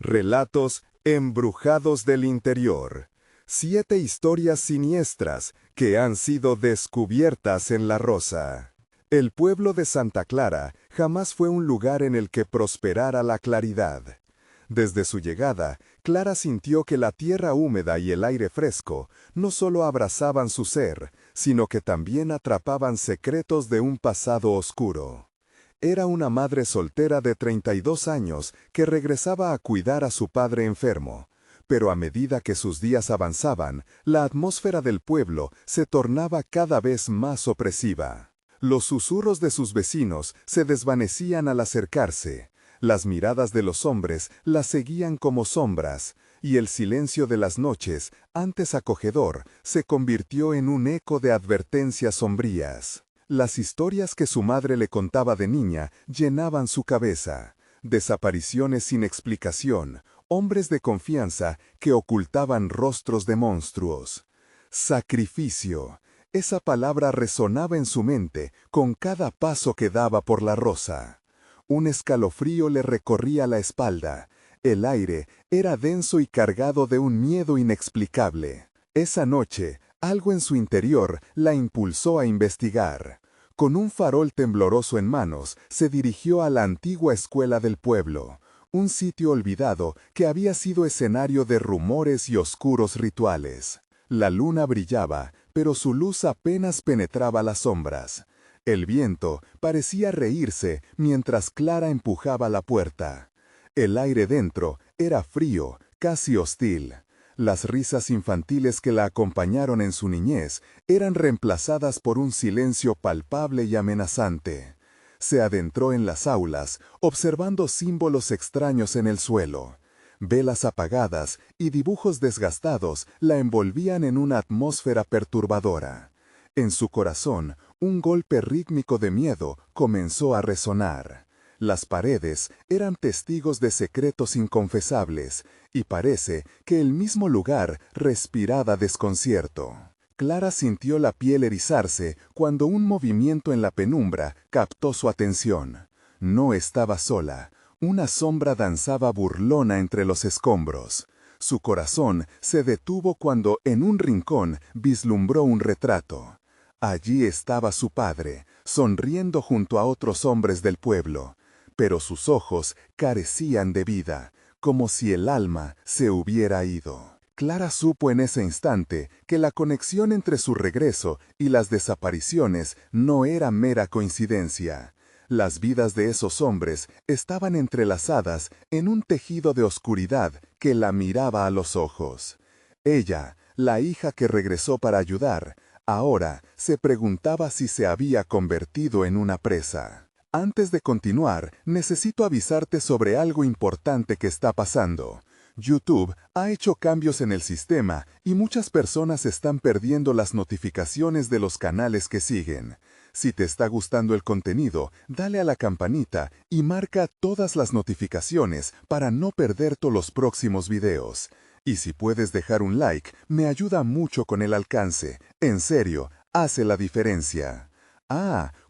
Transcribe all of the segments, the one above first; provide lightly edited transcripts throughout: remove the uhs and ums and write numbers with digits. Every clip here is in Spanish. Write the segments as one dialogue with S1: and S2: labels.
S1: Relatos embrujados del interior. 7 historias siniestras que han sido descubiertas en La Rosa. El pueblo de Santa Clara jamás fue un lugar en el que prosperara la claridad. Desde su llegada, Clara sintió que la tierra húmeda y el aire fresco no solo abrazaban su ser, sino que también atrapaban secretos de un pasado oscuro. Era una madre soltera de 32 años que regresaba a cuidar a su padre enfermo. Pero a medida que sus días avanzaban, la atmósfera del pueblo se tornaba cada vez más opresiva. Los susurros de sus vecinos se desvanecían al acercarse. Las miradas de los hombres las seguían como sombras, y el silencio de las noches, antes acogedor, se convirtió en un eco de advertencias sombrías. Las historias que su madre le contaba de niña llenaban su cabeza. Desapariciones sin explicación, hombres de confianza que ocultaban rostros de monstruos. Sacrificio. Esa palabra resonaba en su mente con cada paso que daba por La Rosa. Un escalofrío le recorría la espalda. El aire era denso y cargado de un miedo inexplicable. Esa noche, algo en su interior la impulsó a investigar. Con un farol tembloroso en manos, se dirigió a la antigua escuela del pueblo, un sitio olvidado que había sido escenario de rumores y oscuros rituales. La luna brillaba, pero su luz apenas penetraba las sombras. El viento parecía reírse mientras Clara empujaba la puerta. El aire dentro era frío, casi hostil. Las risas infantiles que la acompañaron en su niñez eran reemplazadas por un silencio palpable y amenazante. Se adentró en las aulas, observando símbolos extraños en el suelo. Velas apagadas y dibujos desgastados la envolvían en una atmósfera perturbadora. En su corazón, un golpe rítmico de miedo comenzó a resonar. Las paredes eran testigos de secretos inconfesables, y parece que el mismo lugar respiraba desconcierto. Clara sintió la piel erizarse cuando un movimiento en la penumbra captó su atención. No estaba sola. Una sombra danzaba burlona entre los escombros. Su corazón se detuvo cuando, en un rincón, vislumbró un retrato. Allí estaba su padre, sonriendo junto a otros hombres del pueblo. Pero sus ojos carecían de vida, como si el alma se hubiera ido. Clara supo en ese instante que la conexión entre su regreso y las desapariciones no era mera coincidencia. Las vidas de esos hombres estaban entrelazadas en un tejido de oscuridad que la miraba a los ojos. Ella, la hija que regresó para ayudar, ahora se preguntaba si se había convertido en una presa. Antes de continuar, necesito avisarte sobre algo importante que está pasando. YouTube ha hecho cambios en el sistema y muchas personas están perdiendo las notificaciones de los canales que siguen. Si te está gustando el contenido, dale a la campanita y marca todas las notificaciones para no perderte los próximos videos. Y si puedes dejar un like, me ayuda mucho con el alcance. En serio, hace la diferencia.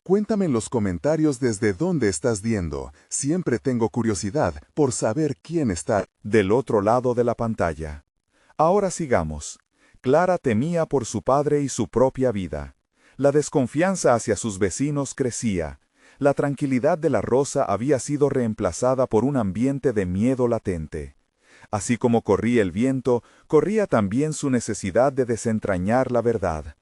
S1: Cuéntame en los comentarios desde dónde estás viendo. Siempre tengo curiosidad por saber quién está
S2: del otro lado de la pantalla. Ahora sigamos. Clara temía por su padre y su propia vida. La desconfianza hacia sus vecinos crecía. La tranquilidad de La Rosa había sido reemplazada por un ambiente de miedo latente. Así como corría el viento, corría también su necesidad de desentrañar la verdad.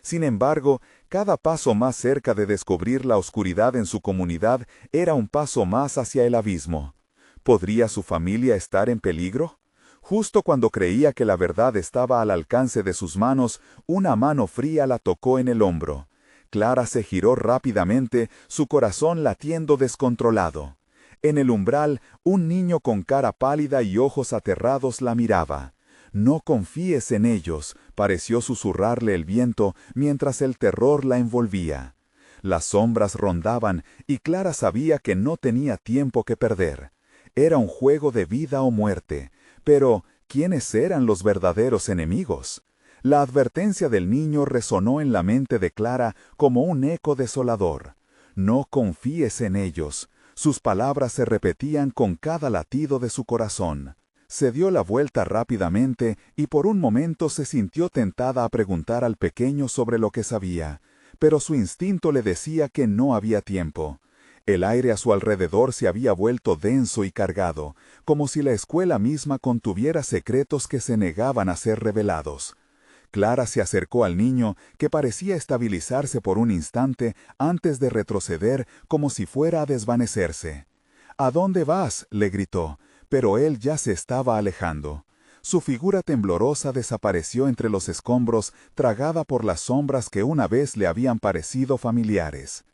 S2: Sin embargo, cada paso más cerca de descubrir la oscuridad en su comunidad era un paso más hacia el abismo. ¿Podría su familia estar en peligro? Justo cuando creía que la verdad estaba al alcance de sus manos, una mano fría la tocó en el hombro. Clara se giró rápidamente, su corazón latiendo descontrolado. En el umbral, un niño con cara pálida y ojos aterrados la miraba. «No confíes en ellos», pareció susurrarle el viento mientras el terror la envolvía. Las sombras rondaban y Clara sabía que no tenía tiempo que perder. Era un juego de vida o muerte. Pero, ¿quiénes eran los verdaderos enemigos? La advertencia del niño resonó en la mente de Clara como un eco desolador. «No confíes en ellos». Sus palabras se repetían con cada latido de su corazón. Se dio la vuelta rápidamente y por un momento se sintió tentada a preguntar al pequeño sobre lo que sabía, pero su instinto le decía que no había tiempo. El aire a su alrededor se había vuelto denso y cargado, como si la escuela misma contuviera secretos que se negaban a ser revelados. Clara se acercó al niño, que parecía estabilizarse por un instante antes de retroceder como si fuera a desvanecerse. «¿A dónde vas?», le gritó, pero él ya se estaba alejando. Su figura temblorosa desapareció entre los escombros, tragada por las sombras que una vez le habían parecido familiares.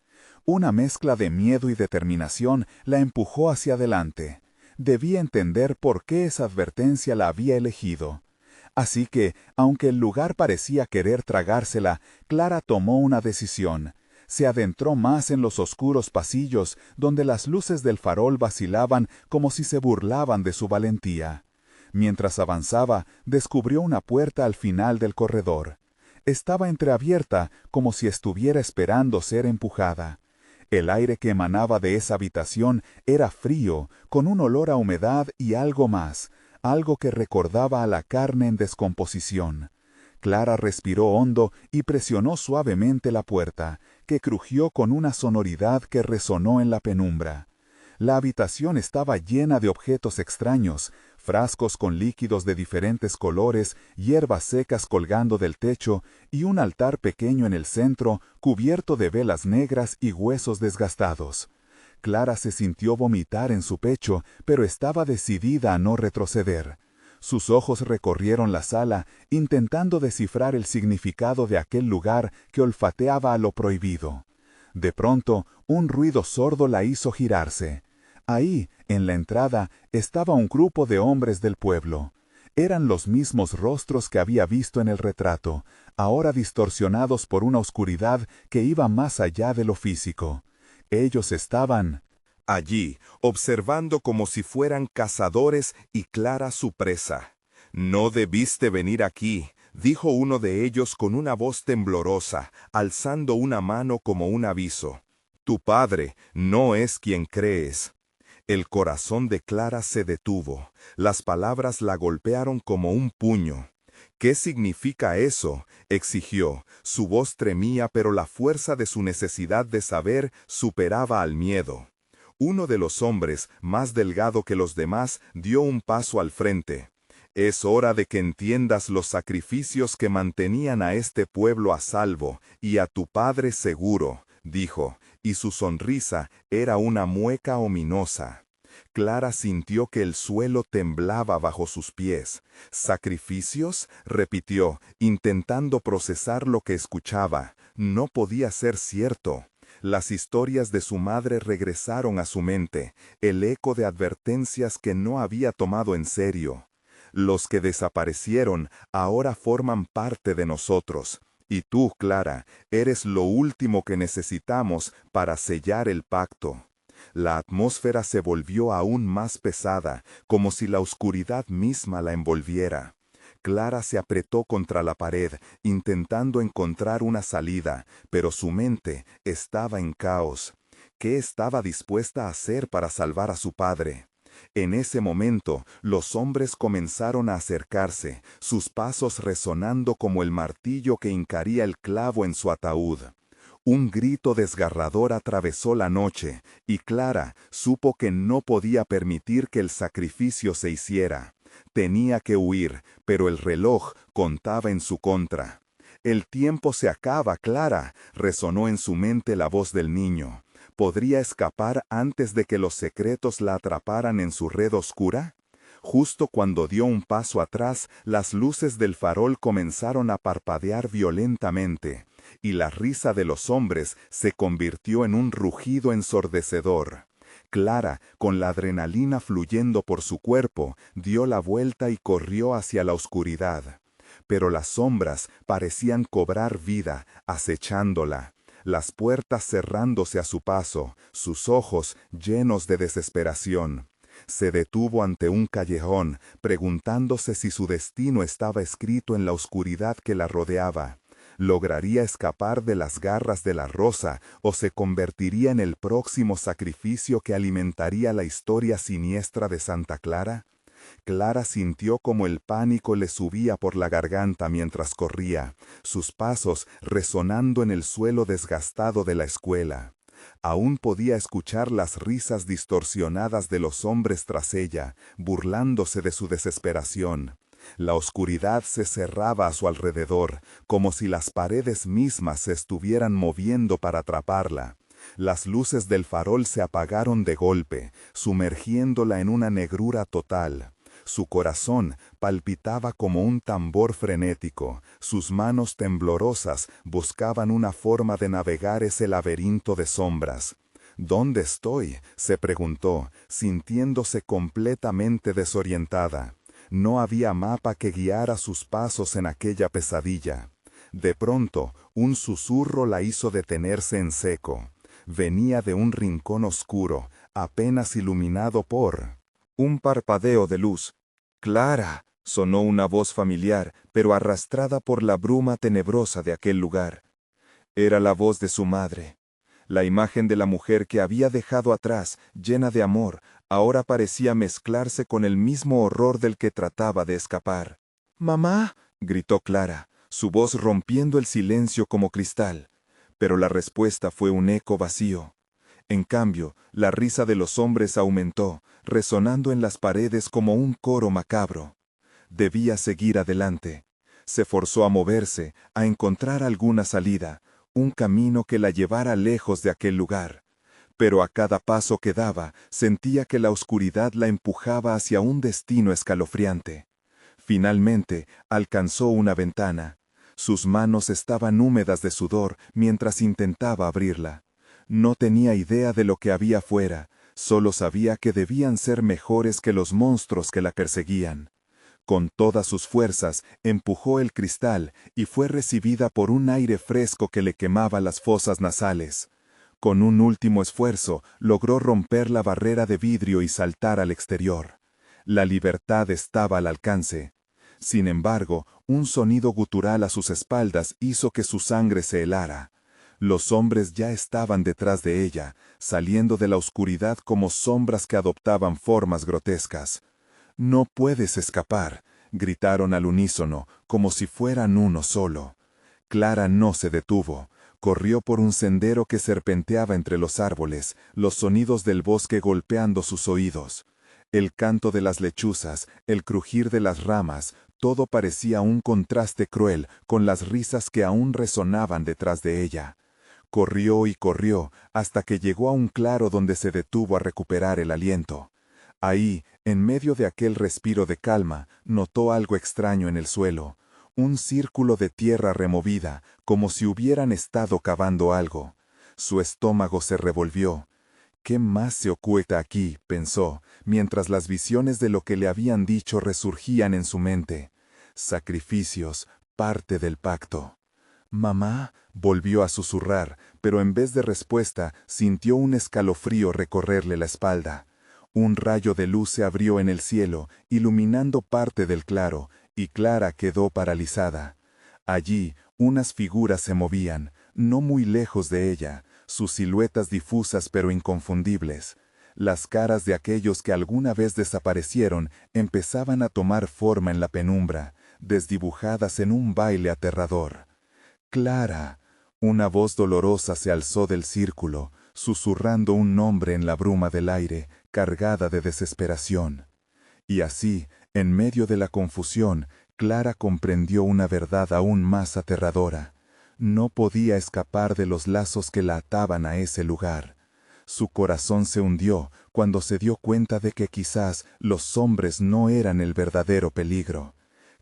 S2: Una mezcla de miedo y determinación la empujó hacia adelante. Debía entender por qué esa advertencia la había elegido. Así que, aunque el lugar parecía querer tragársela, Clara tomó una decisión. Se adentró más en los oscuros pasillos, donde las luces del farol vacilaban como si se burlaban de su valentía. Mientras avanzaba, descubrió una puerta al final del corredor. Estaba entreabierta, como si estuviera esperando ser empujada. El aire que emanaba de esa habitación era frío, con un olor a humedad y algo más, algo que recordaba a la carne en descomposición. Clara respiró hondo y presionó suavemente la puerta, que crujió con una sonoridad que resonó en la penumbra. La habitación estaba llena de objetos extraños, frascos con líquidos de diferentes colores, hierbas secas colgando del techo y un altar pequeño en el centro cubierto de velas negras y huesos desgastados. Clara se sintió vomitar en su pecho, pero estaba decidida a no retroceder. Sus ojos recorrieron la sala, intentando descifrar el significado de aquel lugar que olfateaba a lo prohibido. De pronto, un ruido sordo la hizo girarse. Ahí, en la entrada, estaba un grupo de hombres del pueblo. Eran los mismos rostros que había visto en el retrato, ahora distorsionados por una oscuridad que iba más allá de lo físico. Ellos estaban
S1: allí, observando como si fueran cazadores y Clara su presa. «No debiste venir aquí», dijo uno de ellos con una voz temblorosa, alzando una mano como un aviso. «Tu padre no es quien crees». El corazón de Clara se detuvo. Las palabras la golpearon como un puño. «¿Qué significa eso?», exigió. Su voz tremía, pero la fuerza de su necesidad de saber superaba al miedo. Uno de los hombres, más delgado que los demás, dio un paso al frente. «Es hora de que entiendas los sacrificios que mantenían a este pueblo a salvo y a tu padre seguro», dijo, y su sonrisa era una mueca ominosa. Clara sintió que el suelo temblaba bajo sus pies. «¿Sacrificios?», repitió, intentando procesar lo que escuchaba. No podía ser cierto. Las historias de su madre regresaron a su mente, el eco de advertencias que no había tomado en serio. «Los que desaparecieron ahora forman parte de nosotros. Y tú, Clara, eres lo último que necesitamos para sellar el pacto». La atmósfera se volvió aún más pesada, como si la oscuridad misma la envolviera. Clara se apretó contra la pared, intentando encontrar una salida, pero su mente estaba en caos. ¿Qué estaba dispuesta a hacer para salvar a su padre? En ese momento, los hombres comenzaron a acercarse, sus pasos resonando como el martillo que hincaría el clavo en su ataúd. Un grito desgarrador atravesó la noche, y Clara supo que no podía permitir que el sacrificio se hiciera. Tenía que huir, pero el reloj contaba en su contra. «El tiempo se acaba, Clara», resonó en su mente la voz del niño. ¿Podría escapar antes de que los secretos la atraparan en su red oscura? Justo cuando dio un paso atrás, las luces del farol comenzaron a parpadear violentamente, y la risa de los hombres se convirtió en un rugido ensordecedor. Clara, con la adrenalina fluyendo por su cuerpo, dio la vuelta y corrió hacia la oscuridad. Pero las sombras parecían cobrar vida, acechándola. Las puertas cerrándose a su paso, sus ojos llenos de desesperación. Se detuvo ante un callejón, preguntándose si su destino estaba escrito en la oscuridad que la rodeaba. ¿Lograría escapar de las garras de la rosa o se convertiría en el próximo sacrificio que alimentaría la historia siniestra de Santa Clara? Clara sintió como el pánico le subía por la garganta mientras corría, sus pasos resonando en el suelo desgastado de la escuela. Aún podía escuchar las risas distorsionadas de los hombres tras ella, burlándose de su desesperación. La oscuridad se cerraba a su alrededor, como si las paredes mismas se estuvieran moviendo para atraparla. Las luces del farol se apagaron de golpe, sumergiéndola en una negrura total. Su corazón palpitaba como un tambor frenético, sus manos temblorosas buscaban una forma de navegar ese laberinto de sombras. ¿Dónde estoy?, se preguntó, sintiéndose completamente desorientada. No había mapa que guiara sus pasos en aquella pesadilla. De pronto, un susurro la hizo detenerse en seco. Venía de un rincón oscuro, apenas iluminado por un parpadeo de luz. «Clara», sonó una voz familiar, pero arrastrada por la bruma tenebrosa de aquel lugar. Era la voz de su madre. La imagen de la mujer que había dejado atrás, llena de amor, ahora parecía mezclarse con el mismo horror del que trataba de escapar. «¡Mamá!», gritó Clara, su voz rompiendo el silencio como cristal. Pero la respuesta fue un eco vacío. En cambio, la risa de los hombres aumentó, resonando en las paredes como un coro macabro. Debía seguir adelante. Se forzó a moverse, a encontrar alguna salida, un camino que la llevara lejos de aquel lugar. Pero a cada paso que daba, sentía que la oscuridad la empujaba hacia un destino escalofriante. Finalmente, alcanzó una ventana. Sus manos estaban húmedas de sudor mientras intentaba abrirla. No tenía idea de lo que había fuera, solo sabía que debían ser mejores que los monstruos que la perseguían. Con todas sus fuerzas, empujó el cristal y fue recibida por un aire fresco que le quemaba las fosas nasales. Con un último esfuerzo, logró romper la barrera de vidrio y saltar al exterior. La libertad estaba al alcance. Sin embargo, un sonido gutural a sus espaldas hizo que su sangre se helara. Los hombres ya estaban detrás de ella, saliendo de la oscuridad como sombras que adoptaban formas grotescas. «No puedes escapar», gritaron al unísono, como si fueran uno solo. Clara no se detuvo. Corrió por un sendero que serpenteaba entre los árboles, los sonidos del bosque golpeando sus oídos. El canto de las lechuzas, el crujir de las ramas, todo parecía un contraste cruel con las risas que aún resonaban detrás de ella. Corrió y corrió hasta que llegó a un claro donde se detuvo a recuperar el aliento. Ahí, en medio de aquel respiro de calma, notó algo extraño en el suelo. Un círculo de tierra removida, como si hubieran estado cavando algo. Su estómago se revolvió. «¿Qué más se oculta aquí?», pensó, mientras las visiones de lo que le habían dicho resurgían en su mente. Sacrificios, parte del pacto. «Mamá», volvió a susurrar, pero en vez de respuesta, sintió un escalofrío recorrerle la espalda. Un rayo de luz se abrió en el cielo, iluminando parte del claro, y Clara quedó paralizada. Allí, unas figuras se movían, no muy lejos de ella, sus siluetas difusas pero inconfundibles. Las caras de aquellos que alguna vez desaparecieron empezaban a tomar forma en la penumbra, desdibujadas en un baile aterrador. «Clara», una voz dolorosa se alzó del círculo, susurrando un nombre en la bruma del aire, cargada de desesperación. Y así, en medio de la confusión, Clara comprendió una verdad aún más aterradora. No podía escapar de los lazos que la ataban a ese lugar. Su corazón se hundió cuando se dio cuenta de que quizás los hombres no eran el verdadero peligro.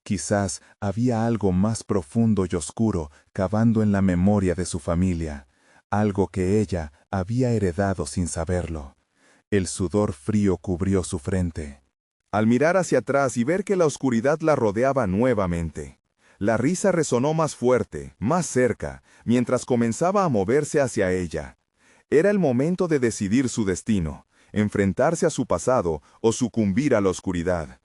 S1: Quizás había algo más profundo y oscuro cavando en la memoria de su familia, algo que ella había heredado sin saberlo. El sudor frío cubrió su frente. Al mirar hacia atrás y ver que la oscuridad la rodeaba nuevamente, la risa resonó más fuerte, más cerca, mientras comenzaba a moverse hacia ella. Era el momento de decidir su destino, enfrentarse a su pasado o sucumbir a la oscuridad.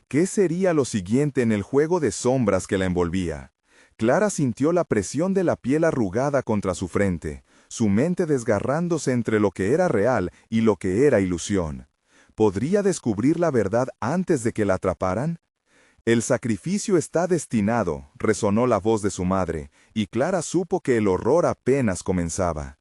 S1: ¿Qué sería lo siguiente en el juego de sombras que la envolvía?
S2: Clara sintió la presión de la piel arrugada contra su frente, su mente desgarrándose entre lo que era real y lo que era ilusión. ¿Podría descubrir la verdad antes de que la atraparan? El sacrificio está destinado, resonó la voz de su madre, y Clara supo que el horror apenas comenzaba.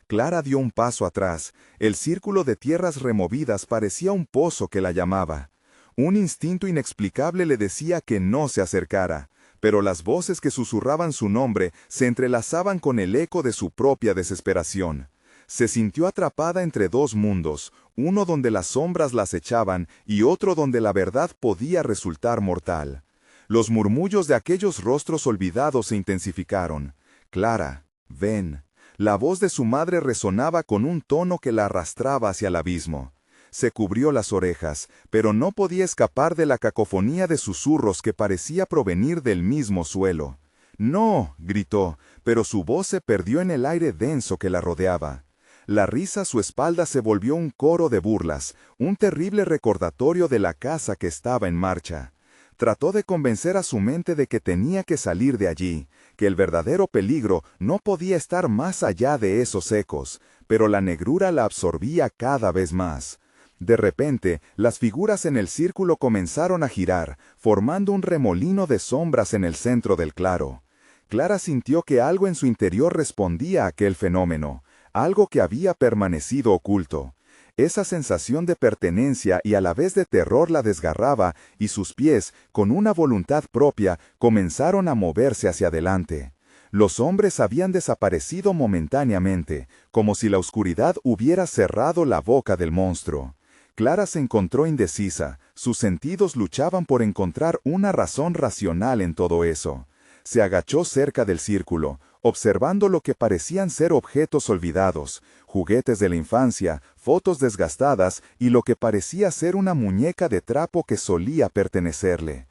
S2: Clara dio un paso atrás. El círculo de tierras removidas parecía un pozo que la llamaba. Un instinto inexplicable le decía que no se acercara, pero las voces que susurraban su nombre se entrelazaban con el eco de su propia desesperación. Se sintió atrapada entre dos mundos, uno donde las sombras la acechaban y otro donde la verdad podía resultar mortal. Los murmullos de aquellos rostros olvidados se intensificaron. Clara, ven. La voz de su madre resonaba con un tono que la arrastraba hacia el abismo. Se cubrió las orejas, pero no podía escapar de la cacofonía de susurros que parecía provenir del mismo suelo. «¡No!», gritó, pero su voz se perdió en el aire denso que la rodeaba. La risa a su espalda se volvió un coro de burlas, un terrible recordatorio de la casa que estaba en marcha. Trató de convencer a su mente de que tenía que salir de allí, que el verdadero peligro no podía estar más allá de esos ecos, pero la negrura la absorbía cada vez más. De repente, las figuras en el círculo comenzaron a girar, formando un remolino de sombras en el centro del claro. Clara sintió que algo en su interior respondía a aquel fenómeno, algo que había permanecido oculto. Esa sensación de pertenencia y a la vez de terror la desgarraba, y sus pies, con una voluntad propia, comenzaron a moverse hacia adelante. Los hombres habían desaparecido momentáneamente, como si la oscuridad hubiera cerrado la boca del monstruo. Clara se encontró indecisa, sus sentidos luchaban por encontrar una razón racional en todo eso. Se agachó cerca del círculo, observando lo que parecían ser objetos olvidados, juguetes de la infancia, fotos desgastadas y lo que parecía ser una muñeca de trapo que solía pertenecerle.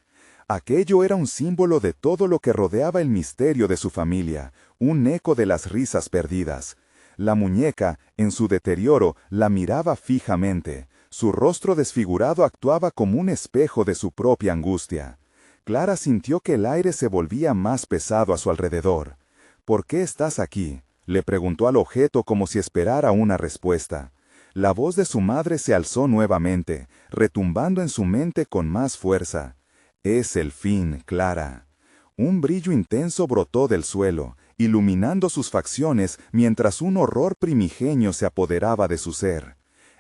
S2: Aquello era un símbolo de todo lo que rodeaba el misterio de su familia, un eco de las risas perdidas. La muñeca, en su deterioro, la miraba fijamente. Su rostro desfigurado actuaba como un espejo de su propia angustia. Clara sintió que el aire se volvía más pesado a su alrededor. «¿Por qué estás aquí?», le preguntó al objeto como si esperara una respuesta. La voz de su madre se alzó nuevamente, retumbando en su mente con más fuerza. «Es el fin, Clara». Un brillo intenso brotó del suelo, iluminando sus facciones mientras un horror primigenio se apoderaba de su ser.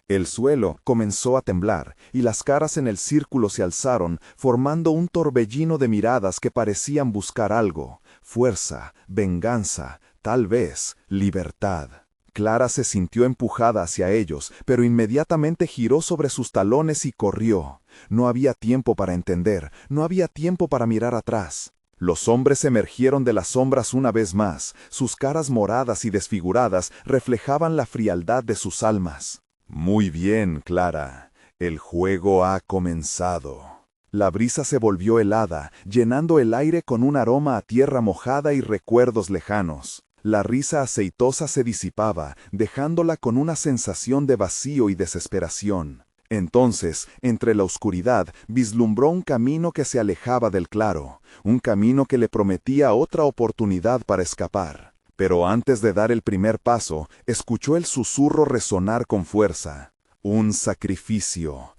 S2: El suelo comenzó a temblar, y las caras en el círculo se alzaron, formando un torbellino de miradas que parecían buscar algo: fuerza, venganza, tal vez, libertad. Clara se sintió empujada hacia ellos, pero inmediatamente giró sobre sus talones y corrió. No había tiempo para entender, no había tiempo para mirar atrás. Los hombres emergieron de las sombras una vez más, sus caras moradas y desfiguradas reflejaban la frialdad de sus almas. «Muy bien, Clara. El juego ha comenzado». La brisa se volvió helada, llenando el aire con un aroma a tierra mojada y recuerdos lejanos. La risa aceitosa se disipaba, dejándola con una sensación de vacío y desesperación. Entonces, entre la oscuridad, vislumbró un camino que se alejaba del claro, un camino que le prometía otra oportunidad para escapar. Pero antes de dar el primer paso, escuchó el susurro resonar con fuerza. Un sacrificio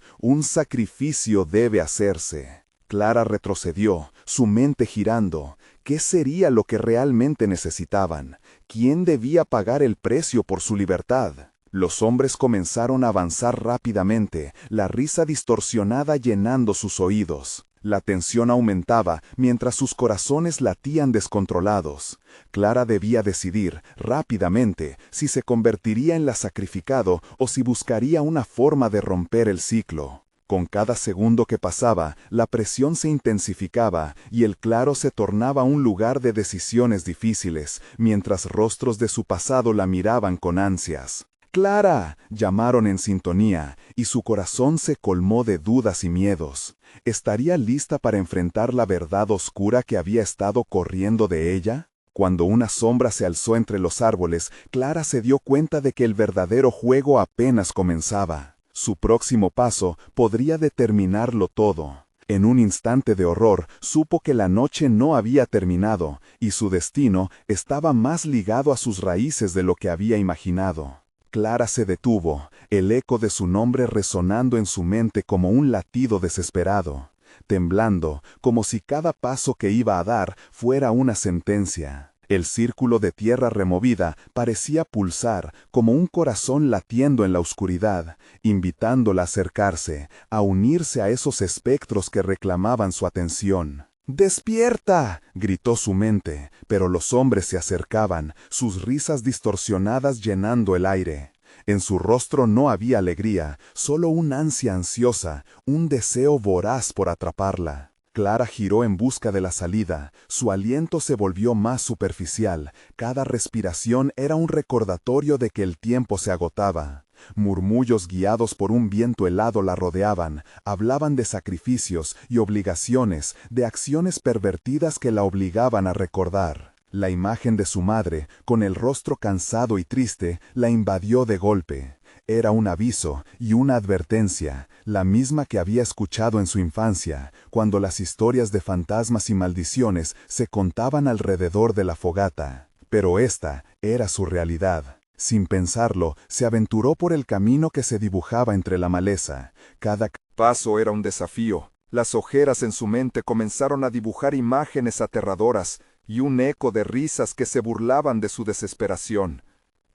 S2: debe hacerse. Clara retrocedió, su mente girando. ¿Qué sería lo que realmente necesitaban? ¿Quién debía pagar el precio por su libertad? Los hombres comenzaron a avanzar rápidamente, la risa distorsionada llenando sus oídos. La tensión aumentaba mientras sus corazones latían descontrolados. Clara debía decidir, rápidamente, si se convertiría en la sacrificado o si buscaría una forma de romper el ciclo. Con cada segundo que pasaba, la presión se intensificaba y el claro se tornaba un lugar de decisiones difíciles, mientras rostros de su pasado la miraban con ansias. «¡Clara!», llamaron en sintonía, y su corazón se colmó de dudas y miedos. ¿Estaría lista para enfrentar la verdad oscura que había estado corriendo de ella? Cuando una sombra se alzó entre los árboles, Clara se dio cuenta de que el verdadero juego apenas comenzaba. Su próximo paso podría determinarlo todo. En un instante de horror, supo que la noche no había terminado, y su destino estaba más ligado a sus raíces de lo que había imaginado. Clara se detuvo, el eco de su nombre resonando en su mente como un latido desesperado, temblando como si cada paso que iba a dar fuera una sentencia. El círculo de tierra removida parecía pulsar como un corazón latiendo en la oscuridad, invitándola a acercarse, a unirse a esos espectros que reclamaban su atención. ¡Despierta!, gritó su mente, pero los hombres se acercaban, sus risas distorsionadas llenando el aire. En su rostro no había alegría, solo una ansia ansiosa, un deseo voraz por atraparla. Clara giró en busca de la salida, su aliento se volvió más superficial, cada respiración era un recordatorio de que el tiempo se agotaba. Murmullos guiados por un viento helado la rodeaban, hablaban de sacrificios y obligaciones, de acciones pervertidas que la obligaban a recordar. La imagen de su madre, con el rostro cansado y triste, la invadió de golpe. Era un aviso y una advertencia, la misma que había escuchado en su infancia, cuando las historias de fantasmas y maldiciones se contaban alrededor de la fogata. Pero esta era su realidad. Sin pensarlo, se aventuró por el camino que se dibujaba entre la maleza. Cada paso era un desafío. Las ojeras en su mente comenzaron a dibujar imágenes aterradoras y un eco de risas que se burlaban de su desesperación.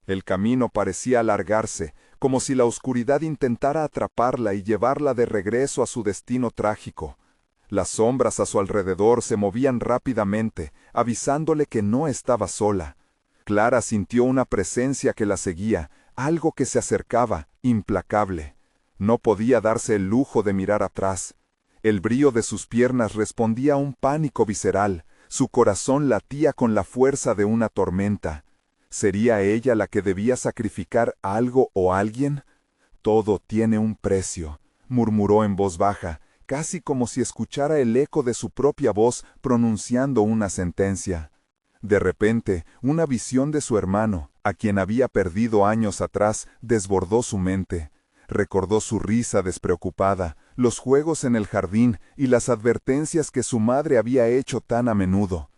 S2: El camino parecía alargarse, como si la oscuridad intentara atraparla y llevarla de regreso a su destino trágico. Las sombras a su alrededor se movían rápidamente, avisándole que no estaba sola. Clara sintió una presencia que la seguía, algo que se acercaba, implacable. No podía darse el lujo de mirar atrás. El brío de sus piernas respondía a un pánico visceral, su corazón latía con la fuerza de una tormenta. ¿Sería ella la que debía sacrificar algo o alguien? Todo tiene un precio, murmuró en voz baja, casi como si escuchara el eco de su propia voz pronunciando una sentencia. De repente, una visión de su hermano, a quien había perdido años atrás, desbordó su mente. Recordó su risa despreocupada, los juegos en el jardín y las advertencias que su madre había hecho tan a menudo.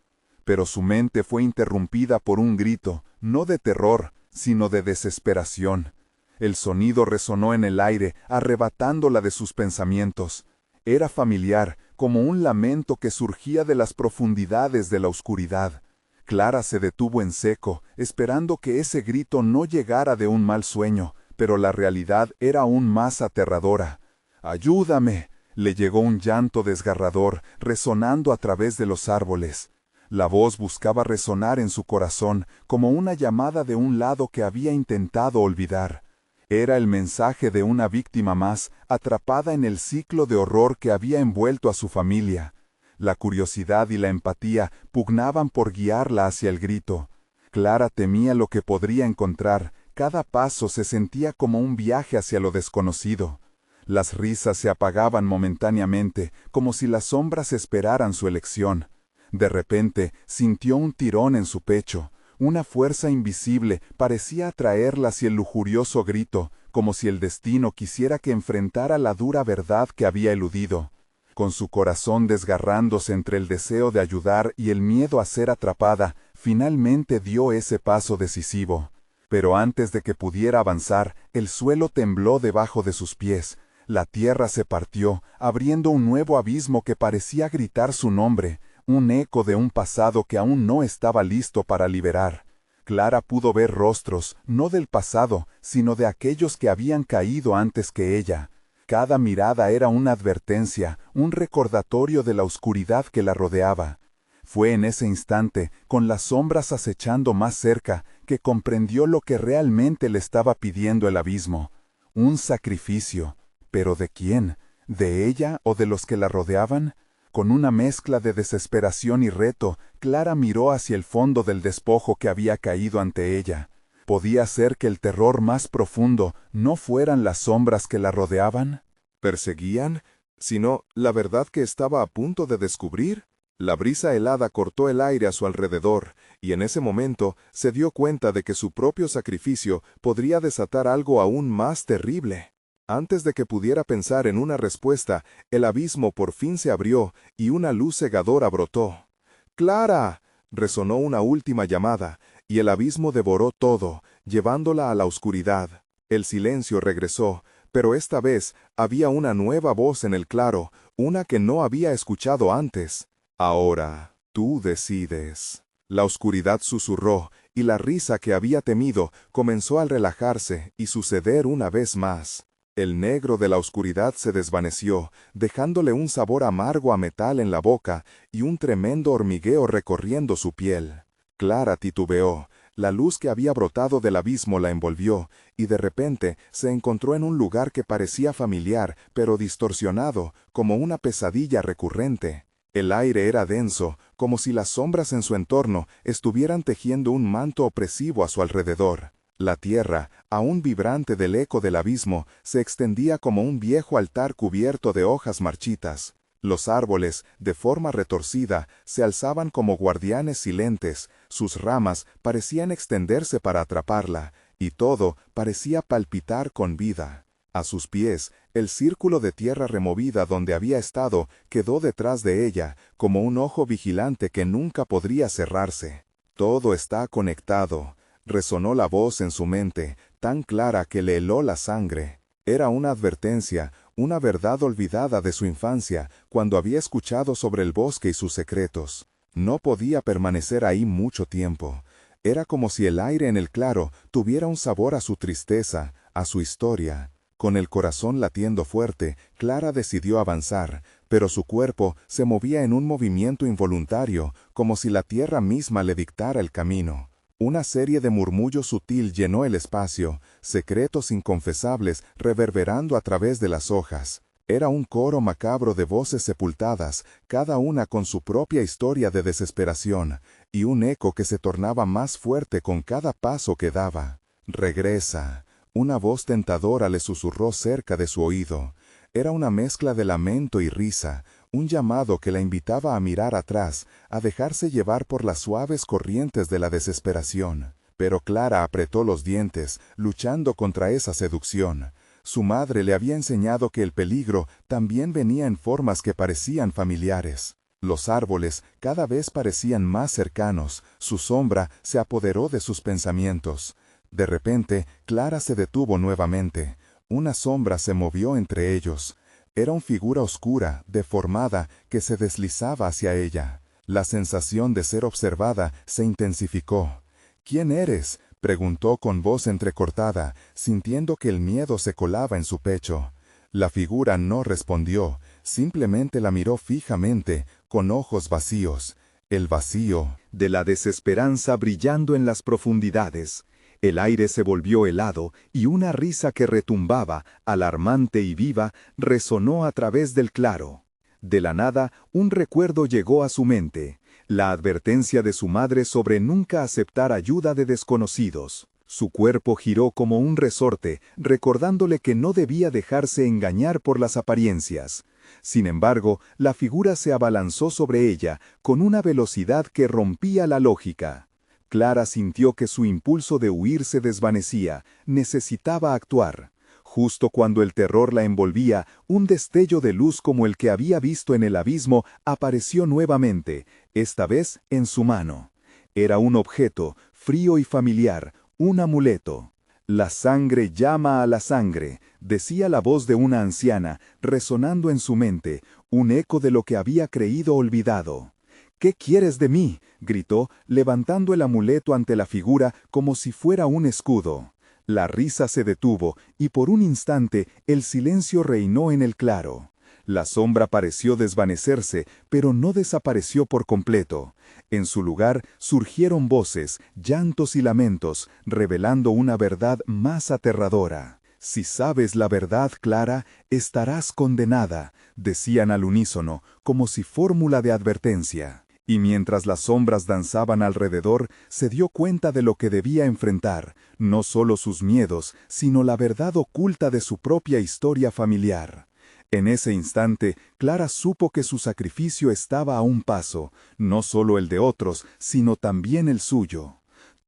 S2: Pero su mente fue interrumpida por un grito, no de terror, sino de desesperación. El sonido resonó en el aire, arrebatándola de sus pensamientos. Era familiar, como un lamento que surgía de las profundidades de la oscuridad. Clara se detuvo en seco, esperando que ese grito no llegara de un mal sueño, pero la realidad era aún más aterradora. ¡Ayúdame!, le llegó un llanto desgarrador, resonando a través de los árboles. La voz buscaba resonar en su corazón, como una llamada de un lado que había intentado olvidar. Era el mensaje de una víctima más, atrapada en el ciclo de horror que había envuelto a su familia. La curiosidad y la empatía pugnaban por guiarla hacia el grito. Clara temía lo que podría encontrar, cada paso se sentía como un viaje hacia lo desconocido. Las risas se apagaban momentáneamente, como si las sombras esperaran su elección. De repente, sintió un tirón en su pecho. Una fuerza invisible parecía atraerla hacia el lujurioso grito, como si el destino quisiera que enfrentara la dura verdad que había eludido. Con su corazón desgarrándose entre el deseo de ayudar y el miedo a ser atrapada, finalmente dio ese paso decisivo. Pero antes de que pudiera avanzar, el suelo tembló debajo de sus pies. La tierra se partió, abriendo un nuevo abismo que parecía gritar su nombre, un eco de un pasado que aún no estaba listo para liberar. Clara pudo ver rostros, no del pasado, sino de aquellos que habían caído antes que ella. Cada mirada era una advertencia, un recordatorio de la oscuridad que la rodeaba. Fue en ese instante, con las sombras acechando más cerca, que comprendió lo que realmente le estaba pidiendo el abismo. Un sacrificio. ¿Pero de quién? ¿De ella o de los que la rodeaban? Con una mezcla de desesperación y reto, Clara miró hacia el fondo del despojo que había caído ante ella. ¿Podía ser que el terror más profundo no fueran las sombras que la rodeaban?
S1: ¿Perseguían? Sino la verdad que estaba a punto de descubrir. La brisa helada cortó el aire a su alrededor, y en ese momento se dio cuenta de que su propio sacrificio podría desatar algo aún más terrible. Antes de que pudiera pensar en una respuesta, el abismo por fin se abrió y una luz cegadora brotó. ¡Clara! Resonó una última llamada, y el abismo devoró todo, llevándola a la oscuridad. El silencio regresó, pero esta vez había una nueva voz en el claro, una que no había escuchado antes. Ahora, tú decides. La oscuridad susurró, y la risa que había temido comenzó a relajarse y suceder una vez más. El negro de la oscuridad se desvaneció, dejándole un sabor amargo a metal en la boca y un tremendo hormigueo recorriendo su piel. Clara titubeó. La luz que había brotado del abismo la envolvió, y de repente se encontró en un lugar que parecía familiar, pero distorsionado, como una pesadilla recurrente. El aire era denso, como si las sombras en su entorno estuvieran tejiendo un manto opresivo a su alrededor. La tierra, aún vibrante del eco del abismo, se extendía como un viejo altar cubierto de hojas marchitas. Los árboles, de forma retorcida, se alzaban como guardianes silentes, sus ramas parecían extenderse para atraparla, y todo parecía palpitar con vida. A sus pies, el círculo de tierra removida donde había estado quedó detrás de ella, como un ojo vigilante que nunca podría cerrarse. Todo está conectado. Resonó la voz en su mente, tan clara que le heló la sangre. Era una advertencia, una verdad olvidada de su infancia, cuando había escuchado sobre el bosque y sus secretos. No podía permanecer ahí mucho tiempo. Era como si el aire en el claro tuviera un sabor a su tristeza, a su historia. Con el corazón latiendo fuerte, Clara decidió avanzar, pero su cuerpo se movía en un movimiento involuntario, como si la tierra misma le dictara el camino. Una serie de murmullos sutil llenó el espacio, secretos inconfesables reverberando a través de las hojas. Era un coro macabro de voces sepultadas, cada una con su propia historia de desesperación, y un eco que se tornaba más fuerte con cada paso que daba. «Regresa». Una voz tentadora le susurró cerca de su oído. Era una mezcla de lamento y risa, un llamado que la invitaba a mirar atrás, a dejarse llevar por las suaves corrientes de la desesperación. Pero Clara apretó los dientes, luchando contra esa seducción. Su madre le había enseñado que el peligro también venía en formas que parecían familiares. Los árboles cada vez parecían más cercanos, su sombra se apoderó de sus pensamientos. De repente, Clara se detuvo nuevamente. Una sombra se movió entre ellos. Era una figura oscura, deformada, que se deslizaba hacia ella. La sensación de ser observada se intensificó. «¿Quién eres?», preguntó con voz entrecortada, sintiendo que el miedo se colaba en su pecho. La figura no respondió, simplemente la miró fijamente, con ojos vacíos. El vacío de la desesperanza brillando en las profundidades. El aire se volvió helado y una risa que retumbaba, alarmante y viva, resonó a través del claro. De la nada, un recuerdo llegó a su mente, la advertencia de su madre sobre nunca aceptar ayuda de desconocidos. Su cuerpo giró como un resorte, recordándole que no debía dejarse engañar por las apariencias. Sin embargo, la figura se abalanzó sobre ella, con una velocidad que rompía la lógica. Clara sintió que su impulso de huir se desvanecía, necesitaba actuar. Justo cuando el terror la envolvía, un destello de luz como el que había visto en el abismo apareció nuevamente, esta vez en su mano. Era un objeto, frío y familiar, un amuleto. «La sangre llama a la sangre», decía la voz de una anciana, resonando en su mente, un eco de lo que había creído olvidado. «¿Qué quieres de mí?», gritó, levantando el amuleto ante la figura como si fuera un escudo. La risa se detuvo, y por un instante el silencio reinó en el claro. La sombra pareció desvanecerse, pero no desapareció por completo. En su lugar surgieron voces, llantos y lamentos, revelando una verdad más aterradora. «Si sabes la verdad, Clara, estarás condenada», decían al unísono, como si fórmula de advertencia. Y mientras las sombras danzaban alrededor, se dio cuenta de lo que debía enfrentar, no solo sus miedos, sino la verdad oculta de su propia historia familiar. En ese instante, Clara supo que su sacrificio estaba a un paso, no solo el de otros, sino también el suyo.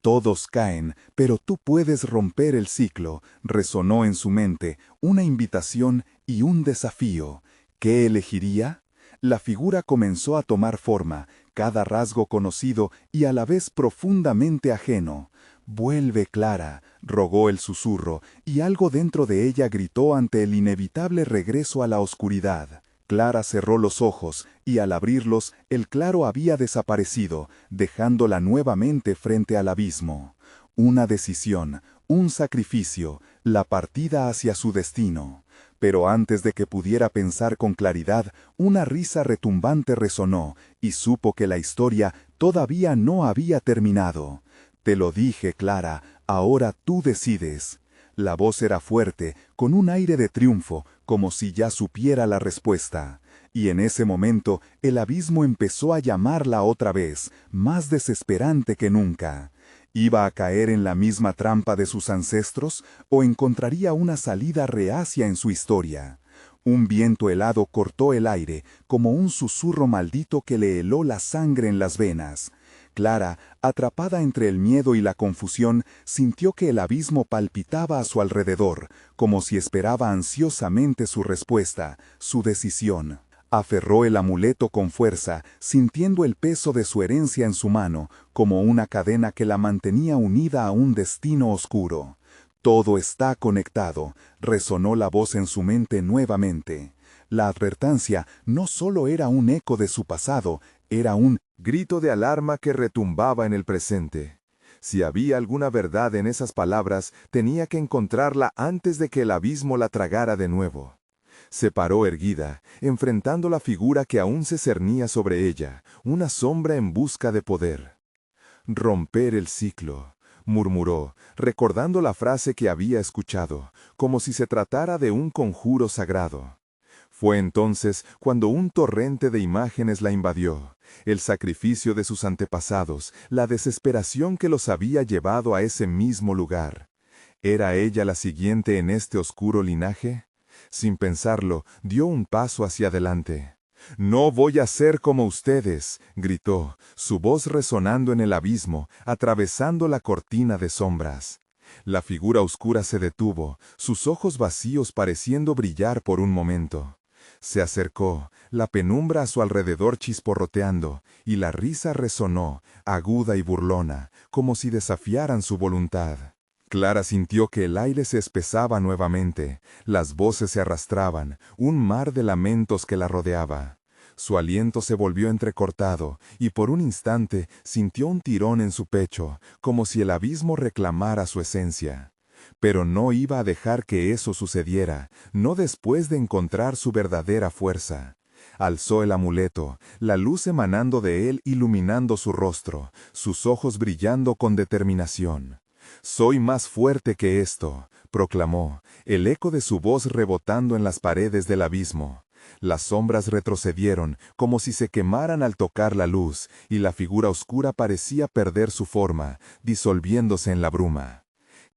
S2: Todos caen, pero tú puedes romper el ciclo, resonó en su mente, una invitación y un desafío. ¿Qué elegiría? La figura comenzó a tomar forma, cada rasgo conocido y a la vez profundamente ajeno. «Vuelve, Clara», rogó el susurro, y algo dentro de ella gritó ante el inevitable regreso a la oscuridad. Clara cerró los ojos, y al abrirlos, el claro había desaparecido, dejándola nuevamente frente al abismo. Una decisión, un sacrificio, la partida hacia su destino. Pero antes de que pudiera pensar con claridad, una risa retumbante resonó, y supo que la historia todavía no había terminado. «Te lo dije, Clara, ahora tú decides». La voz era fuerte, con un aire de triunfo, como si ya supiera la respuesta. Y en ese momento, el abismo empezó a llamarla otra vez, más desesperante que nunca. ¿Iba a caer en la misma trampa de sus ancestros o encontraría una salida reacia en su historia? Un viento helado cortó el aire, como un susurro maldito que le heló la sangre en las venas. Clara, atrapada entre el miedo y la confusión, sintió que el abismo palpitaba a su alrededor, como si esperaba ansiosamente su respuesta, su decisión. Aferró el amuleto con fuerza, sintiendo el peso de su herencia en su mano, como una cadena que la mantenía unida a un destino oscuro. «Todo está conectado», resonó la voz en su mente nuevamente. La advertencia no solo era un eco de su pasado, era un grito de alarma que retumbaba en el presente. Si había alguna verdad en esas palabras, tenía que encontrarla antes de que el abismo la tragara de nuevo. Se paró erguida, enfrentando la figura que aún se cernía sobre ella, una sombra en busca de poder. «Romper el ciclo», murmuró, recordando la frase que había escuchado, como si se tratara de un conjuro sagrado. Fue entonces cuando un torrente de imágenes la invadió, el sacrificio de sus antepasados, la desesperación que los había llevado a ese mismo lugar. ¿Era ella la siguiente en este oscuro linaje? Sin pensarlo, dio un paso hacia adelante. «No voy a ser como ustedes», gritó, su voz resonando en el abismo, atravesando la cortina de sombras. La figura oscura se detuvo, sus ojos vacíos pareciendo brillar por un momento. Se acercó, la penumbra a su alrededor chisporroteando, y la risa resonó, aguda y burlona, como si desafiaran su voluntad. Clara sintió que el aire se espesaba nuevamente, las voces se arrastraban, un mar de lamentos que la rodeaba. Su aliento se volvió entrecortado, y por un instante sintió un tirón en su pecho, como si el abismo reclamara su esencia. Pero no iba a dejar que eso sucediera, no después de encontrar su verdadera fuerza. Alzó el amuleto, la luz emanando de él iluminando su rostro, sus ojos brillando con determinación. «Soy más fuerte que esto», proclamó, el eco de su voz rebotando en las paredes del abismo. Las sombras retrocedieron, como si se quemaran al tocar la luz, y la figura oscura parecía perder su forma, disolviéndose en la bruma.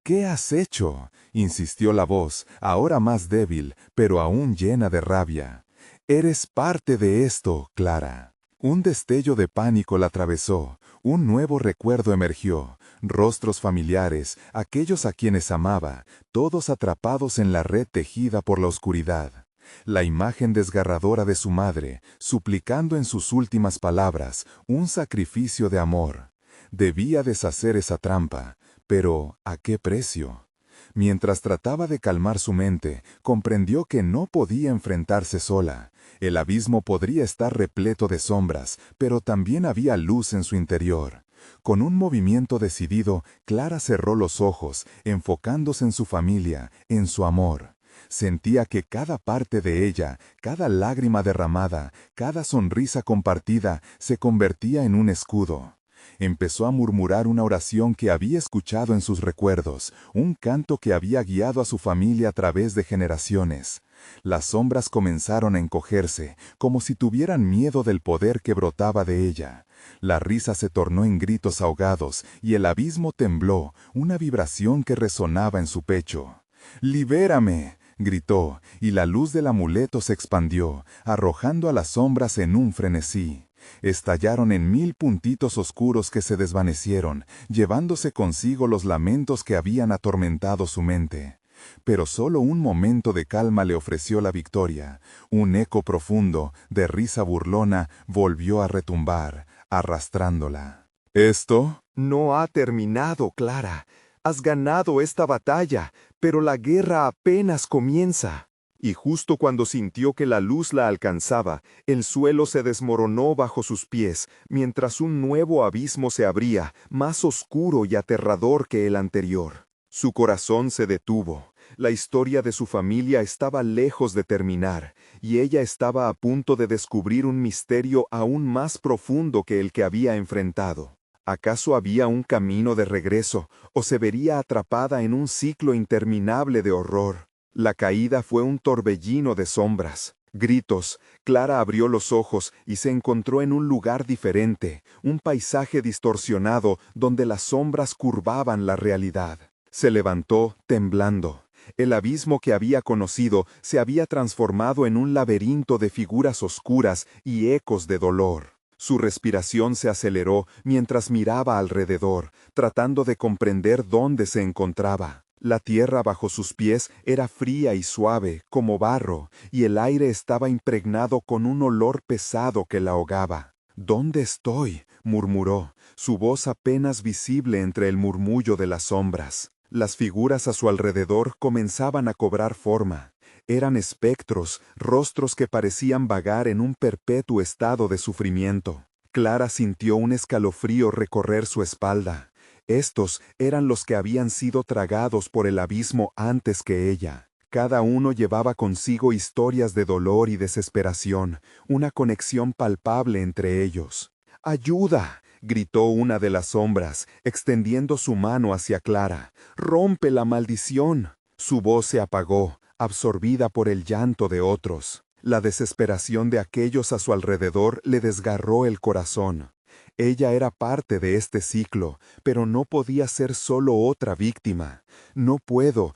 S2: «¿Qué has hecho?», insistió la voz, ahora más débil, pero aún llena de rabia. «Eres parte de esto, Clara». Un destello de pánico la atravesó, un nuevo recuerdo emergió, rostros familiares, aquellos a quienes amaba, todos atrapados en la red tejida por la oscuridad. La imagen desgarradora de su madre, suplicando en sus últimas palabras un sacrificio de amor. Debía deshacer esa trampa, pero ¿a qué precio? Mientras trataba de calmar su mente, comprendió que no podía enfrentarse sola. El abismo podría estar repleto de sombras, pero también había luz en su interior. Con un movimiento decidido, Clara cerró los ojos, enfocándose en su familia, en su amor. Sentía que cada parte de ella, cada lágrima derramada, cada sonrisa compartida, se convertía en un escudo. Empezó a murmurar una oración que había escuchado en sus recuerdos, un canto que había guiado a su familia a través de generaciones. Las sombras comenzaron a encogerse, como si tuvieran miedo del poder que brotaba de ella. La risa se tornó en gritos ahogados, y el abismo tembló, una vibración que resonaba en su pecho. «¡Libérame!», gritó, y la luz del amuleto se expandió, arrojando a las sombras en un frenesí. Estallaron en 1000 puntitos oscuros que se desvanecieron, llevándose consigo los lamentos que habían atormentado su mente. Pero solo un momento de calma le ofreció la victoria. Un eco profundo, de risa burlona, volvió a retumbar, arrastrándola.
S1: «Esto no ha terminado, Clara. Has ganado esta batalla, pero la guerra apenas comienza». Y justo cuando sintió que la luz la alcanzaba, el suelo se desmoronó bajo sus pies, mientras un nuevo abismo se abría, más oscuro y aterrador que el anterior. Su corazón se detuvo. La historia de su familia estaba lejos de terminar, y ella estaba a punto de descubrir un misterio aún más profundo que el que había enfrentado. ¿Acaso había un camino de regreso, o se vería atrapada en un ciclo interminable de horror? La caída fue un torbellino de sombras, gritos. Clara abrió los ojos y se encontró en un lugar diferente, un paisaje distorsionado donde las sombras curvaban la realidad. Se levantó, temblando. El abismo que había conocido se había transformado en un laberinto de figuras oscuras y ecos de dolor. Su respiración se aceleró mientras miraba alrededor, tratando de comprender dónde se encontraba. La tierra bajo sus pies era fría y suave, como barro, y el aire estaba impregnado con un olor pesado que la ahogaba. «¿Dónde estoy?», murmuró, su voz apenas visible entre el murmullo de las sombras. Las figuras a su alrededor comenzaban a cobrar forma. Eran espectros, rostros que parecían vagar en un perpetuo estado de sufrimiento. Clara sintió un escalofrío recorrer su espalda. Estos eran los que habían sido tragados por el abismo antes que ella. Cada uno llevaba consigo historias de dolor y desesperación, una conexión palpable entre ellos. «¡Ayuda!», gritó una de las sombras, extendiendo su mano hacia Clara. «¡Rompe la maldición!». Su voz se apagó, absorbida por el llanto de otros. La desesperación de aquellos a su alrededor le desgarró el corazón. Ella era parte de este ciclo, pero no podía ser solo otra víctima. No puedo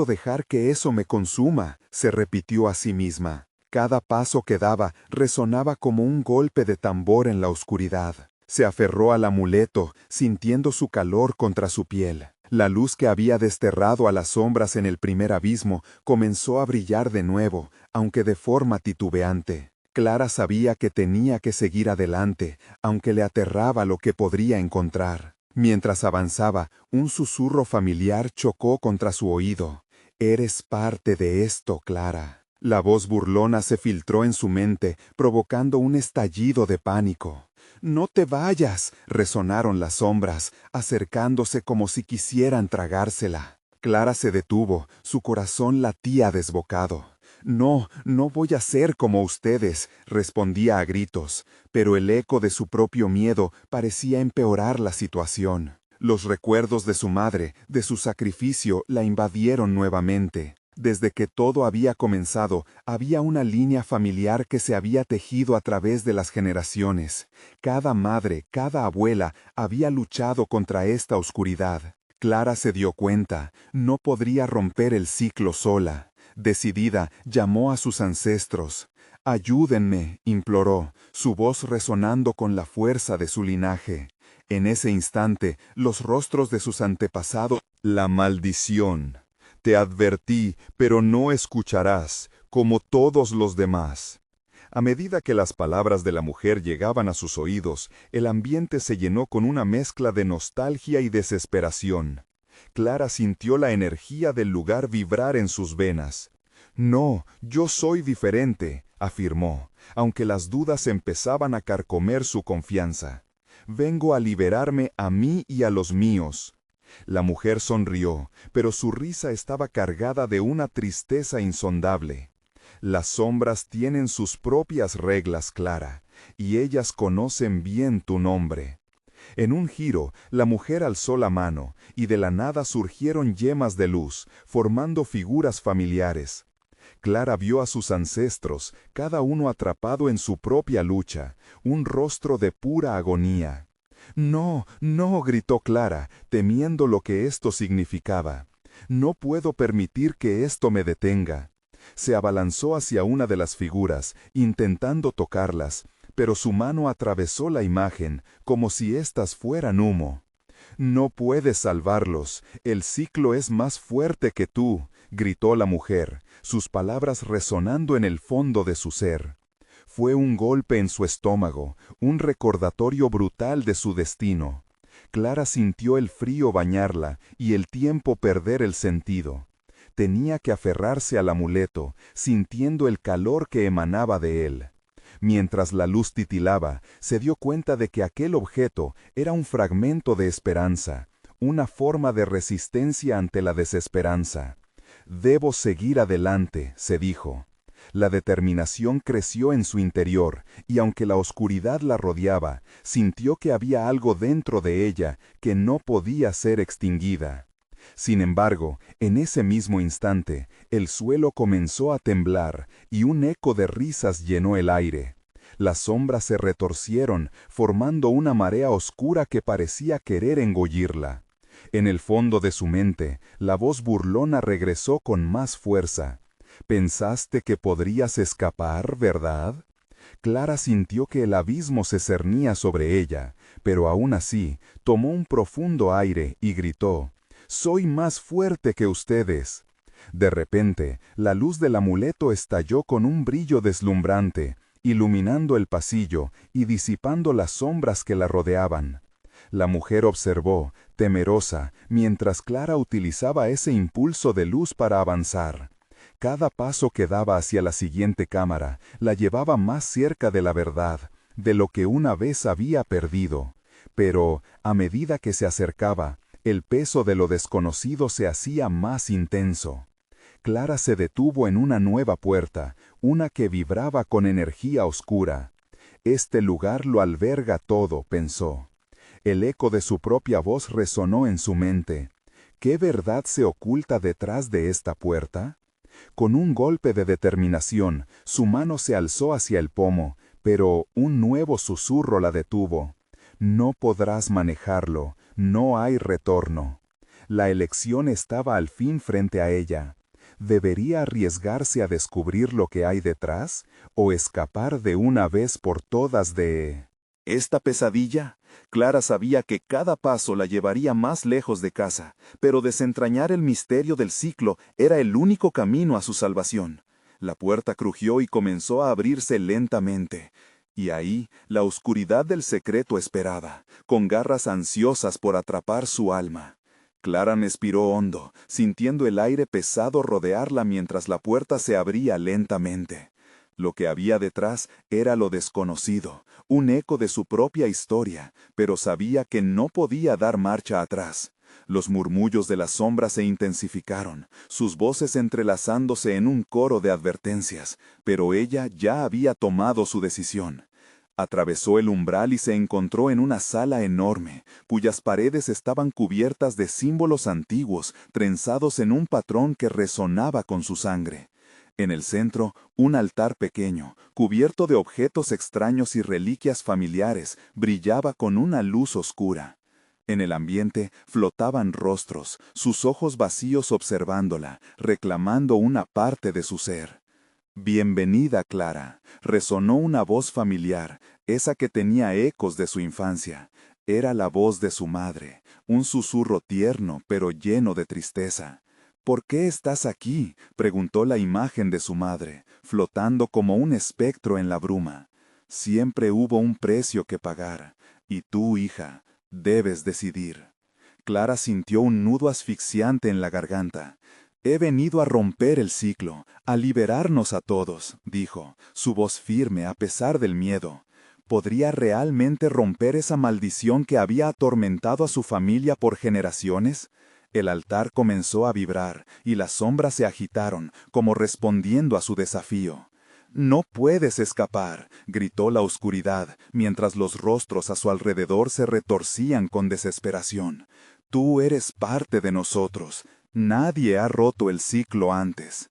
S1: dejar que eso me consuma», se repitió a sí misma. Cada paso que daba resonaba como un golpe de tambor en la oscuridad. Se aferró al amuleto, sintiendo su calor contra su piel. La luz que había desterrado a las sombras en el primer abismo comenzó a brillar de nuevo, aunque de forma titubeante. Clara sabía que tenía que seguir adelante, aunque le aterraba lo que podría encontrar. Mientras avanzaba, un susurro familiar chocó contra su oído. «Eres parte de esto, Clara». La voz burlona se filtró en su mente, provocando un estallido de pánico. «No te vayas», resonaron las sombras, acercándose como si quisieran tragársela. Clara se detuvo, su corazón latía desbocado. «No voy a ser como ustedes», respondía a gritos, pero el eco de su propio miedo parecía empeorar la situación. Los recuerdos de su madre, de su sacrificio, la invadieron nuevamente. Desde que todo había comenzado, había una línea familiar que se había tejido a través de las generaciones. Cada madre, cada abuela, había luchado contra esta oscuridad. Clara se dio cuenta, no podría romper el ciclo sola. Decidida, llamó a sus ancestros. «Ayúdenme», imploró, su voz resonando con la fuerza de su linaje. En ese instante, los rostros de sus antepasados. «La maldición. Te advertí, pero no escucharás, como todos los demás». A medida que las palabras de la mujer llegaban a sus oídos, el ambiente se llenó con una mezcla de nostalgia y desesperación. Clara sintió la energía del lugar vibrar en sus venas. «No, yo soy diferente», afirmó, aunque las dudas empezaban a carcomer su confianza. «Vengo a liberarme a mí y a los míos». La mujer sonrió, pero su risa estaba cargada de una tristeza insondable. «Las sombras tienen sus propias reglas, Clara, y ellas conocen bien tu nombre». En un giro, la mujer alzó la mano, y de la nada surgieron yemas de luz, formando figuras familiares. Clara vio a sus ancestros, cada uno atrapado en su propia lucha, un rostro de pura agonía. «No, no», gritó Clara, temiendo lo que esto significaba. «No puedo permitir que esto me detenga». Se abalanzó hacia una de las figuras, intentando tocarlas,
S2: pero su mano atravesó la imagen como si éstas fueran humo. «No puedes salvarlos, el ciclo es más fuerte que tú», gritó la mujer, sus palabras resonando en el fondo de su ser. Fue un golpe en su estómago, un recordatorio brutal de su destino. Clara sintió el frío bañarla y el tiempo perder el sentido. Tenía que aferrarse al amuleto, sintiendo el calor que emanaba de él. Mientras la luz titilaba, se dio cuenta de que aquel objeto era un fragmento de esperanza, una forma de resistencia ante la desesperanza. «Debo seguir adelante», se dijo. La determinación creció en su interior, y aunque la oscuridad la rodeaba, sintió que había algo dentro de ella que no podía ser extinguida. Sin embargo, en ese mismo instante, el suelo comenzó a temblar y un eco de risas llenó el aire. Las sombras se retorcieron, formando una marea oscura que parecía querer engullirla. En el fondo de su mente, la voz burlona regresó con más fuerza. «Pensaste que podrías escapar, ¿verdad?». Clara sintió que el abismo se cernía sobre ella, pero aún así, tomó un profundo aire y gritó: «Soy más fuerte que ustedes». De repente, la luz del amuleto estalló con un brillo deslumbrante, iluminando el pasillo y disipando las sombras que la rodeaban. La mujer observó, temerosa, mientras Clara utilizaba ese impulso de luz para avanzar. Cada paso que daba hacia la siguiente cámara la llevaba más cerca de la verdad, de lo que una vez había perdido. Pero, a medida que se acercaba, el peso de lo desconocido se hacía más intenso. Clara se detuvo en una nueva puerta, una que vibraba con energía oscura. «Este lugar lo alberga todo», pensó. El eco de su propia voz resonó en su mente. ¿Qué verdad se oculta detrás de esta puerta? Con un golpe de determinación, su mano se alzó hacia el pomo, pero un nuevo susurro la detuvo. «No podrás manejarlo, no hay retorno». La elección estaba al fin frente a ella. ¿Debería arriesgarse a descubrir lo que hay detrás, o escapar de una vez por todas de esta pesadilla? Clara sabía que cada paso la llevaría más lejos de casa, pero desentrañar el misterio del ciclo era el único camino a su salvación. La puerta crujió y comenzó a abrirse lentamente. Y ahí, la oscuridad del secreto esperaba, con garras ansiosas por atrapar su alma. Clara respiró hondo, sintiendo el aire pesado rodearla mientras la puerta se abría lentamente. Lo que había detrás era lo desconocido, un eco de su propia historia, pero sabía que no podía dar marcha atrás. Los murmullos de las sombras se intensificaron, sus voces entrelazándose en un coro de advertencias, pero ella ya había tomado su decisión. Atravesó el umbral y se encontró en una sala enorme, cuyas paredes estaban cubiertas de símbolos antiguos, trenzados en un patrón que resonaba con su sangre. En el centro, un altar pequeño, cubierto de objetos extraños y reliquias familiares, brillaba con una luz oscura. En el ambiente flotaban rostros, sus ojos vacíos observándola, reclamando una parte de su ser. «Bienvenida, Clara», resonó una voz familiar, esa que tenía ecos de su infancia. Era la voz de su madre, un susurro tierno pero lleno de tristeza. «¿Por qué estás aquí?», preguntó la imagen de su madre, flotando como un espectro en la bruma. «Siempre hubo un precio que pagar, y tú, hija, debes decidir». Clara sintió un nudo asfixiante en la garganta. «He venido a romper el ciclo, a liberarnos a todos», dijo, su voz firme a pesar del miedo. ¿Podría realmente romper esa maldición que había atormentado a su familia por generaciones? El altar comenzó a vibrar, y las sombras se agitaron, como respondiendo a su desafío. «No puedes escapar», gritó la oscuridad, mientras los rostros a su alrededor se retorcían con desesperación. «Tú eres parte de nosotros. Nadie ha roto el ciclo antes».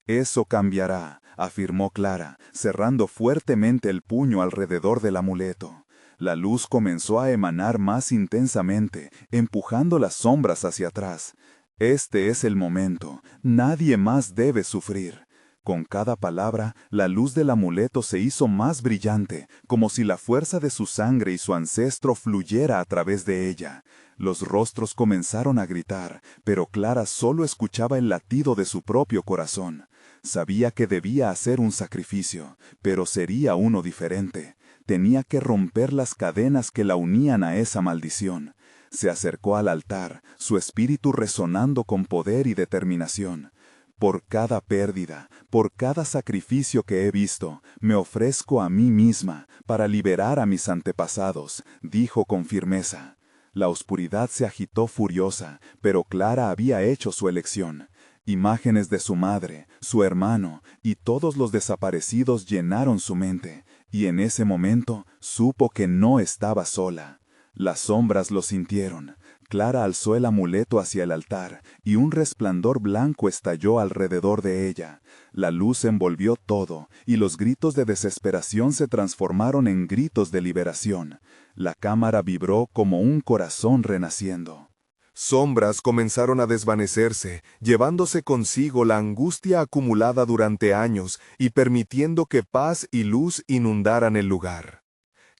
S2: «Eso cambiará», afirmó Clara, cerrando fuertemente el puño alrededor del amuleto. La luz comenzó a emanar más intensamente, empujando las sombras hacia atrás. «Este es el momento. Nadie más debe sufrir». Con cada palabra, la luz del amuleto se hizo más brillante, como si la fuerza de su sangre y su ancestro fluyera a través de ella. Los rostros comenzaron a gritar, pero Clara solo escuchaba el latido de su propio corazón. Sabía que debía hacer un sacrificio, pero sería uno diferente. Tenía que romper las cadenas que la unían a esa maldición. Se acercó al altar, su espíritu resonando con poder y determinación. Por cada pérdida, por cada sacrificio que he visto, me ofrezco a mí misma para liberar a mis antepasados, dijo con firmeza. La oscuridad se agitó furiosa, pero Clara había hecho su elección. Imágenes de su madre, su hermano y todos los desaparecidos llenaron su mente, y en ese momento supo que no estaba sola. Las sombras lo sintieron. Clara alzó el amuleto hacia el altar, y un resplandor blanco estalló alrededor de ella. La luz envolvió todo, y los gritos de desesperación se transformaron en gritos de liberación. La cámara vibró como un corazón renaciendo.
S1: Sombras comenzaron a desvanecerse, llevándose consigo la angustia acumulada durante años y permitiendo que paz y luz inundaran el lugar.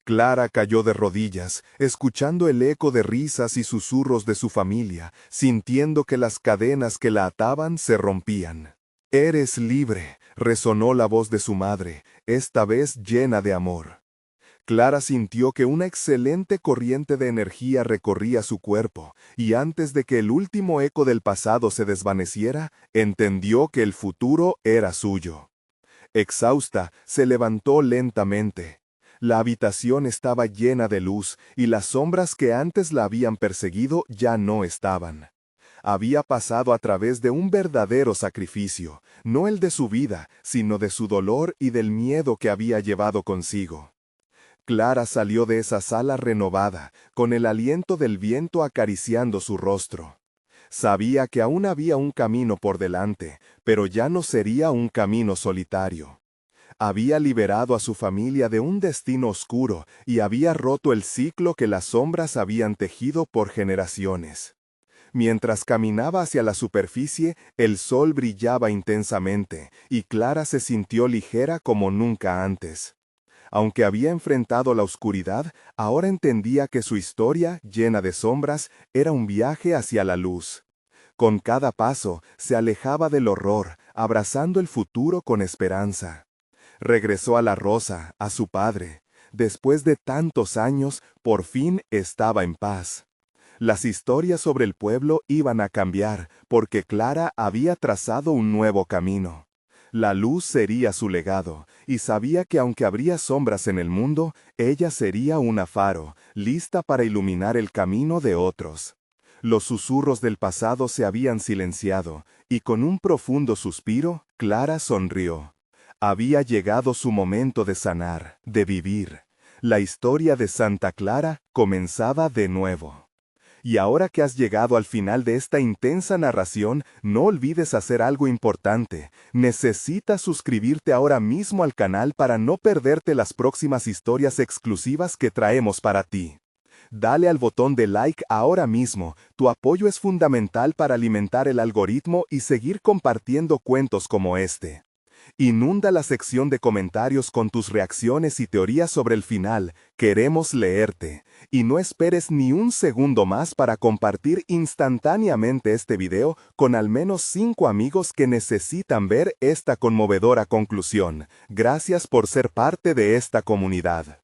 S1: Clara cayó de rodillas, escuchando el eco de risas y susurros de su familia, sintiendo que las cadenas que la ataban se rompían. «Eres libre», resonó la voz de su madre, esta vez llena de amor. Clara sintió que una excelente corriente de energía recorría su cuerpo, y antes de que el último eco del pasado se desvaneciera, entendió que el futuro era suyo. Exhausta, se levantó lentamente. La habitación estaba llena de luz, y las sombras que antes la habían perseguido ya no estaban. Había pasado a través de un verdadero sacrificio, no el de su vida, sino de su dolor y del miedo que había llevado consigo. Clara salió de esa sala renovada, con el aliento del viento acariciando su rostro. Sabía que aún había un camino por delante, pero ya no sería un camino solitario. Había liberado a su familia de un destino oscuro y había roto el ciclo que las sombras habían tejido por generaciones. Mientras caminaba hacia la superficie, el sol brillaba intensamente, y Clara se sintió ligera como nunca antes. Aunque había enfrentado la oscuridad, ahora entendía que su historia, llena de sombras, era un viaje hacia la luz. Con cada paso, se alejaba del horror, abrazando el futuro con esperanza. Regresó a la Rosa, a su padre. Después de tantos años, por fin estaba en paz. Las historias sobre el pueblo iban a cambiar, porque Clara había trazado un nuevo camino. La luz sería su legado, y sabía que aunque habría sombras en el mundo, ella sería un faro, lista para iluminar el camino de otros. Los susurros del pasado se habían silenciado, y con un profundo suspiro, Clara sonrió. Había llegado su momento de sanar, de vivir. La historia de Santa Clara comenzaba de nuevo. Y ahora que has llegado al final de esta intensa narración, no olvides hacer algo importante. Necesitas suscribirte ahora mismo al canal para no perderte las próximas historias exclusivas que traemos para ti. Dale al botón de like ahora mismo. Tu apoyo es fundamental para alimentar el algoritmo y seguir compartiendo cuentos como este. Inunda la sección de comentarios con tus reacciones y teorías sobre el final. Queremos leerte. Y no esperes ni un segundo más para compartir instantáneamente este video con al menos 5 amigos que necesitan ver esta conmovedora conclusión. Gracias por ser parte de esta comunidad.